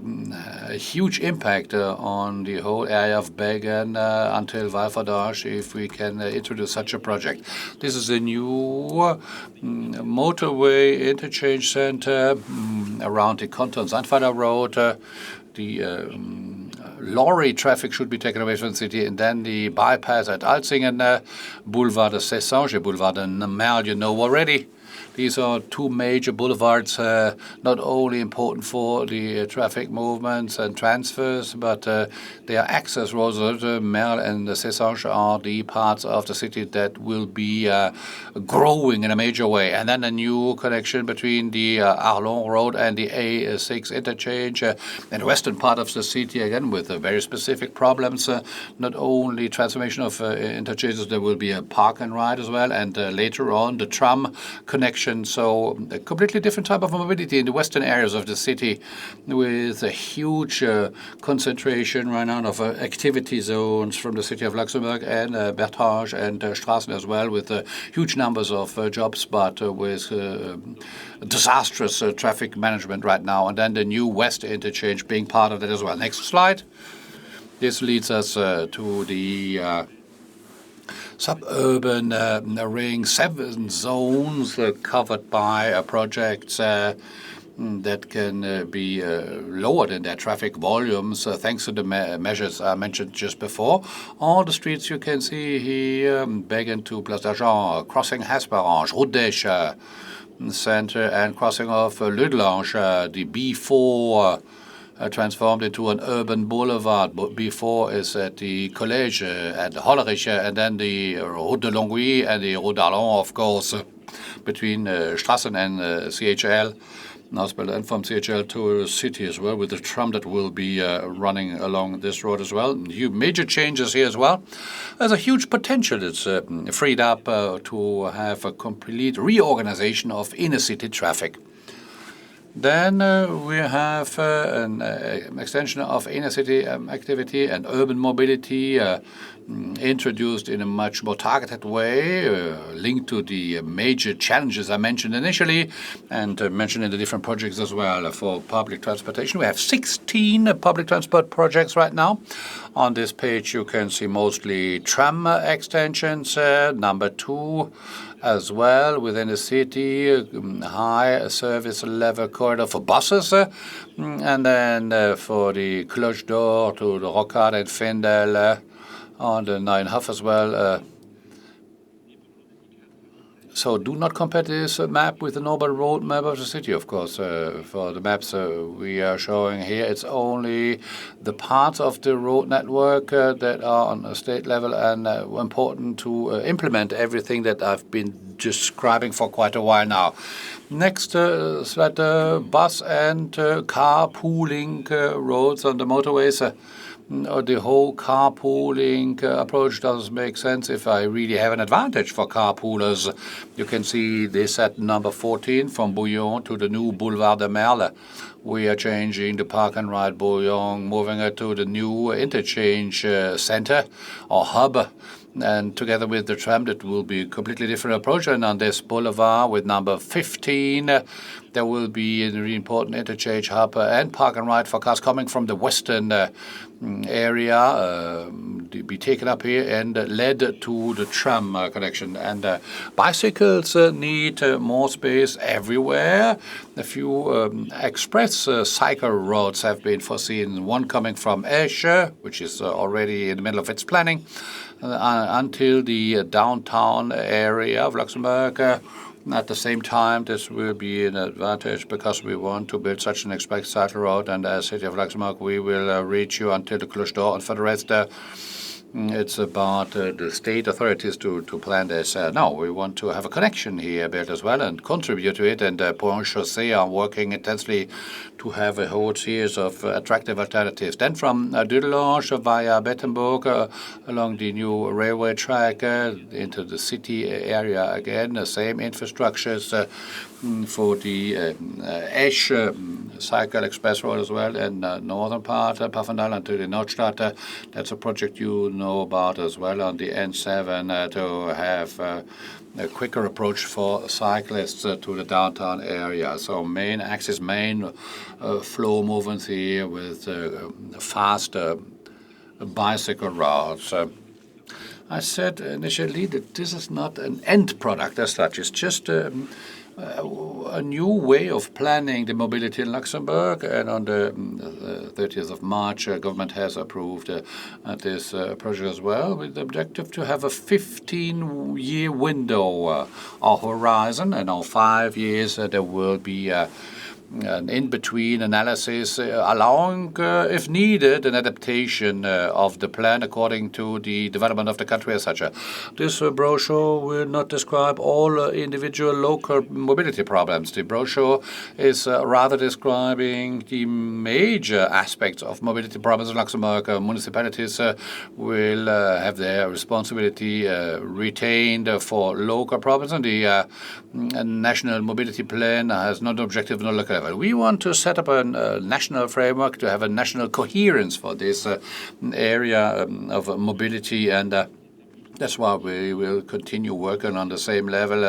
huge impact on the whole area of Bergen until Walferdorf if we can introduce such a project. This is a new motorway interchange center around the Konton-Sandweiler Road. The lorry traffic should be taken away from the city, and then the bypass at Alzingen, Boulevard de Sessange, Boulevard de Merle, you know already. These are 2 major boulevards, not only important for the traffic movements and transfers, but they are access roads. Merle and Sessange are the parts of the city that will be growing in a major way. And then a new connection between the Arlon Road and the A6 interchange in the western part of the city, again, with very specific problems. Not only transformation of interchanges, there will be a park and ride as well, and later on the tram connection. So a completely different type of mobility in the western areas of the city, with a huge concentration right now of activity zones from the city of Luxembourg and Bertrange and Strassen as well, with huge numbers of jobs, but with disastrous traffic management right now. And then the new west interchange being part of that as well. Next slide. This leads us to the suburban ring, 7 zones covered by projects that can be lowered in their traffic volumes thanks to the measures I mentioned just before. All the streets you can see here, Bergen to Place d'Argent, crossing Hasparange, Rodèche Center, and crossing of Lüdelange, the B4 transformed into an urban boulevard. Before is at the Collège at Holyrich, and then the Route de Longwy and the Route d'Arlon, of course, between Strassen and CHL. And from CHL to the city as well, with the tram that will be running along this road as well. Major changes here as well. There's a huge potential that's freed up to have a complete reorganization of inner city traffic. Then we have an extension of inner city activity and urban mobility introduced in a much more targeted way, linked to the major challenges I mentioned initially and mentioned in the different projects as well for public transportation. We have 16 public transport projects right now. On this page you can see mostly tram extensions, number 2. As well within the city, high service level corridor for buses, and then for the Cloche d'Or to the Rocade and Fendel on the 9.5 as well. So do not compare this map with the normal road map of the city, of course. For the maps we are showing here, it's only the parts of the road network that are on a state level and important to implement everything that I've been describing for quite a while now. Next slide, bus and carpooling roads on the motorways. The whole carpooling approach doesn't make sense if I really have an advantage for carpoolers. You can see this at number 14 from Bouillon to the new Boulevard de Merle. We are changing the park and ride Bouillon, moving it to the new interchange center or hub. And together with the tram, that will be a completely different approach. And on this boulevard with number 15, there will be a really important interchange hub and park and ride for cars coming from the western area be taken up here and led to the tram connection. And bicycles need more space everywhere. A few express cycle roads have been foreseen, one coming from Esche, which is already in the middle of its planning, until the downtown area of Luxembourg, At the same time, this will be an advantage because we want to build such an express cycle road, and as City of Luxembourg, we will reach you until the Cloche d'Or, and for the rest, it's about the state authorities to plan this. No, we want to have a connection here built as well and contribute to it. And Pont Chaussee are working intensely to have a whole series of attractive alternatives. Then from Dudelange via Bettembourg along the new railway track into the city area again, the same infrastructures for the Esch cycle express road as well, and northern part, Pfaffendahl and to the Nordstadt. That's a project you know about as well on the N7 to have a quicker approach for cyclists to the downtown area. So main axis, main flow movements here with faster bicycle routes. I said initially that this is not an end product as such. It's just a new way of planning the mobility in Luxembourg. And on the 30th of March, government has approved this project as well, with the objective to have a 15-year window or horizon. And on 5 years, there will be an in-between analysis allowing, if needed, an adaptation of the plan according to the development of the country as such. This brochure will not describe all individual local mobility problems. The brochure is rather describing the major aspects of mobility problems in Luxembourg. Municipalities will have their responsibility retained for local problems, and the national mobility plan has no objective, no local level. We want to set up a national framework to have a national coherence for this area of mobility, and that's why we will continue working on the same level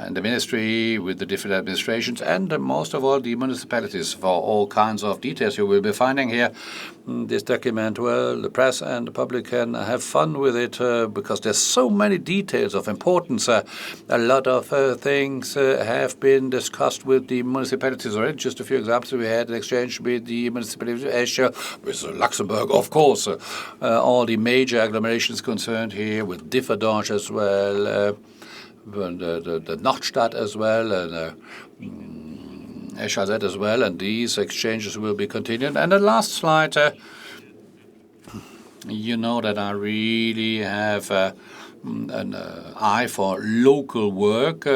in the ministry with the different administrations and most of all the municipalities for all kinds of details you will be finding here. This document, well, the press and the public can have fun with it because there's so many details of importance. A lot of things have been discussed with the municipalities already. Just a few examples. We had an exchange with the municipality of Escher, with Luxembourg, of course. All the major agglomerations concerned here, with Differdange as well, the Nordstadt as well, and Eschazet as well, and these exchanges will be continued. And the last slide, you know that I really have an eye for local work.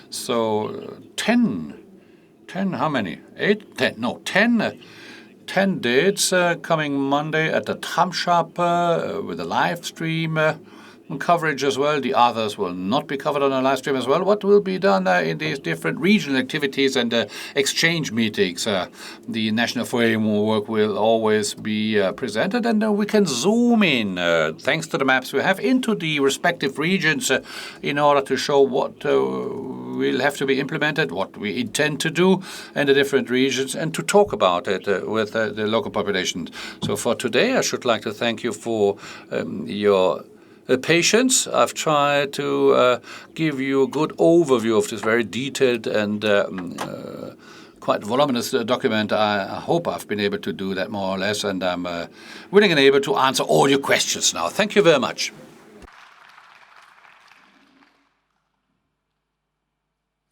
So 10, how many? 8, 10, no, 10 dates coming Monday at the Tram shop with a live stream coverage as well. The others will not be covered on a live stream as well. What will be done in these different regional activities and exchange meetings? The national framework will always be presented, and we can zoom in, thanks to the maps we have, into the respective regions in order to show what will have to be implemented, what we intend to do in the different regions, and to talk about it with the local population. So for today, I should like to thank you for your patience. I've tried to give you a good overview of this very detailed and quite voluminous document. I hope I've been able to do that more or less, and I'm willing and able to answer all your questions now. Thank you very much.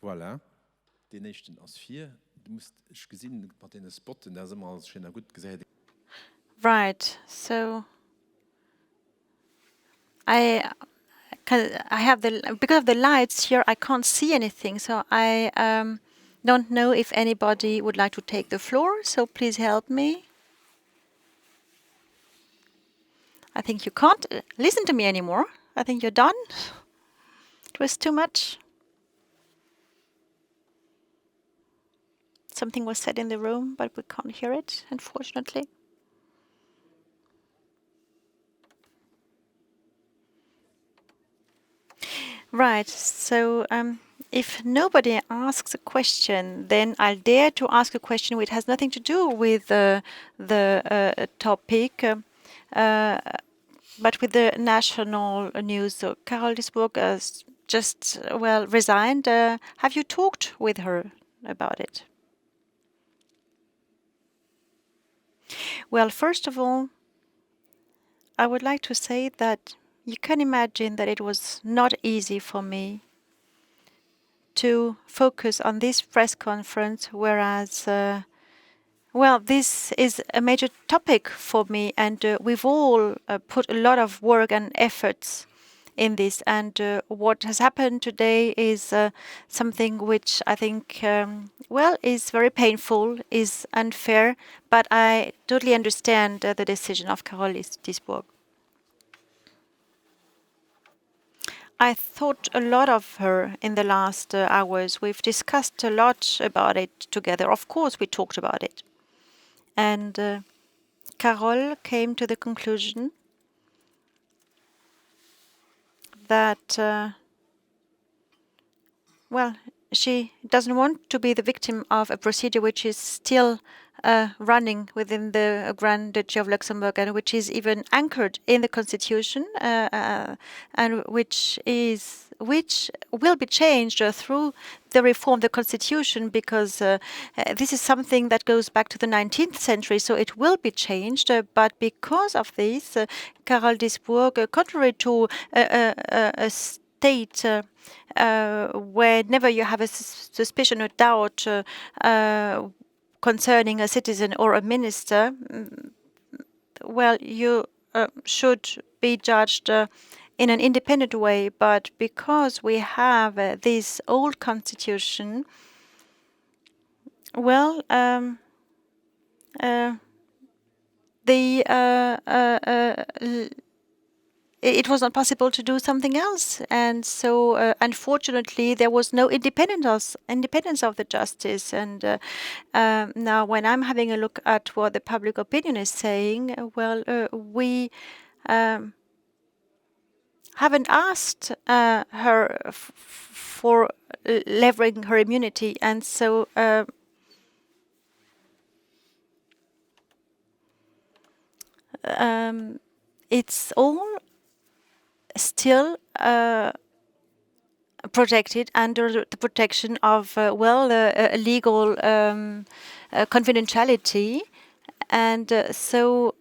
Voilà. Den nächsten aus 4. Du musst gesehen bei den Spot, da sind wir schon gut gesagt. Right. So I have because of the lights here, I can't see anything. So I don't know if anybody would like to take the floor. So please help me. I think you can't listen to me anymore. I think you're done. It was too much. Something was said in the room, but we can't hear it, unfortunately. Right, so if nobody asks a question, then I'll dare to ask a question which has nothing to do with the topic, but with the national news. So Carol Lisburg has just, resigned. Have you talked with her about it? Well, first of all, I would like to say that you can imagine that it was not easy for me to focus on this press conference, whereas well, this is a major topic for me, and we've all put a lot of work and efforts in this. And what has happened today is something which I think, well, is very painful, is unfair, but I totally understand the decision of Carole Diesburg. I thought a lot of her in the last hours. We've discussed a lot about it together. Of course, we talked about it. And Carole came to the conclusion that, well, she doesn't want to be the victim of a procedure which is still running within the Grand Duchy of Luxembourg and which is even anchored in the Constitution and which will be changed through the reform of the Constitution, because this is something that goes back to the 19th century, so it will be changed. But because of this, Carole Diesburg, contrary to a state whenever you have a suspicion or doubt concerning a citizen or a minister, well, you should be judged in an independent way. But because we have this old constitution, well, it was not possible to do something else, and so unfortunately there was no independence of the justice. And now, when I'm having a look at what the public opinion is saying, well, we haven't asked her for levering her immunity, and so it's all still protected under the protection of legal confidentiality. And so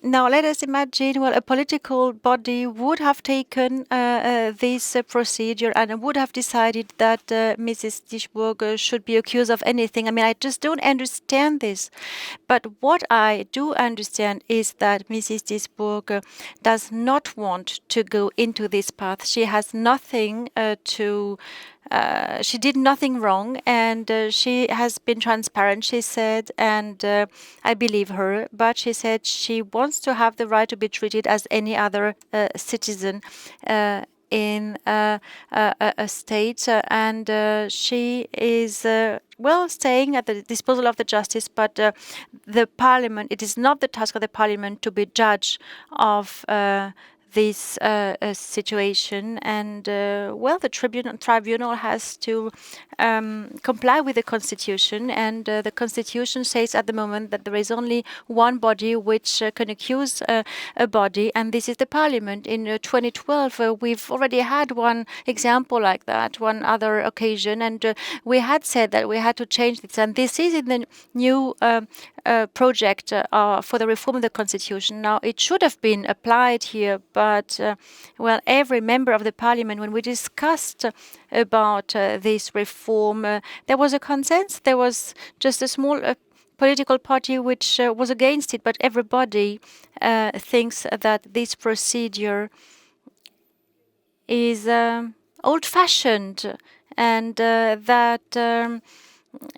now let us imagine, well, a political body would have taken this procedure and would have decided that Mrs. Diesburg should be accused of anything. I mean, I just don't understand this. But what I do understand is that Mrs. Diesburg does not want to go into this path. She has nothing she did nothing wrong, and she has been transparent, she said, and I believe her. But she said she wants to have the right to be treated as any other citizen in a state, and she is staying at the disposal of the justice. But the parliament, it is not the task of the parliament to be judge of this situation, and the tribunal has to comply with the constitution, and the constitution says at the moment that there is only one body which can accuse a body, and this is the parliament. In 2012 we've already had one example like that, one other occasion, and we had said that we had to change this, and this is in the new project for the reform of the constitution. Now, it should have been applied here, but every member of the parliament, when we discussed about this reform, there was a consensus. There was just a small political party which was against it, but everybody thinks that this procedure is old-fashioned, and that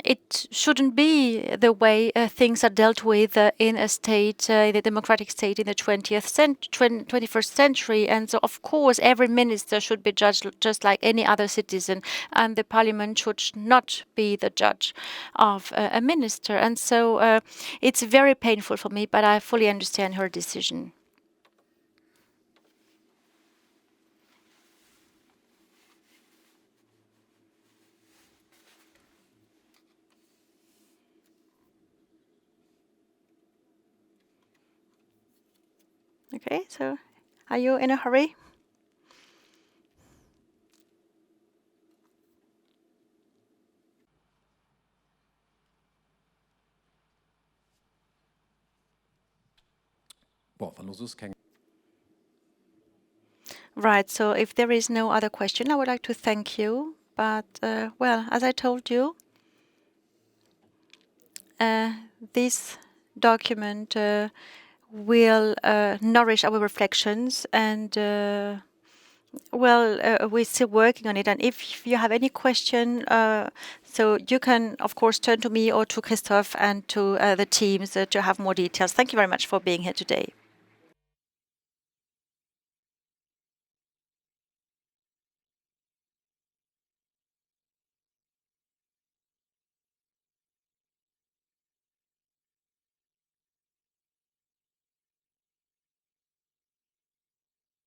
it shouldn't be the way things are dealt with in a state, in a democratic state in the 21st century. And so, of course, every minister should be judged just like any other citizen, and the parliament should not be the judge of a minister. And so it's very painful for me, but I fully understand her decision. Okay, so are you in a hurry? Right, so if there is no other question, I would like to thank you But, well, as I told you, this document will nourish our reflections, and we're still working on it. And if you have any question, so you can, of course, turn to me or to Christophe and to the teams to have more details. Thank you very much for being here today.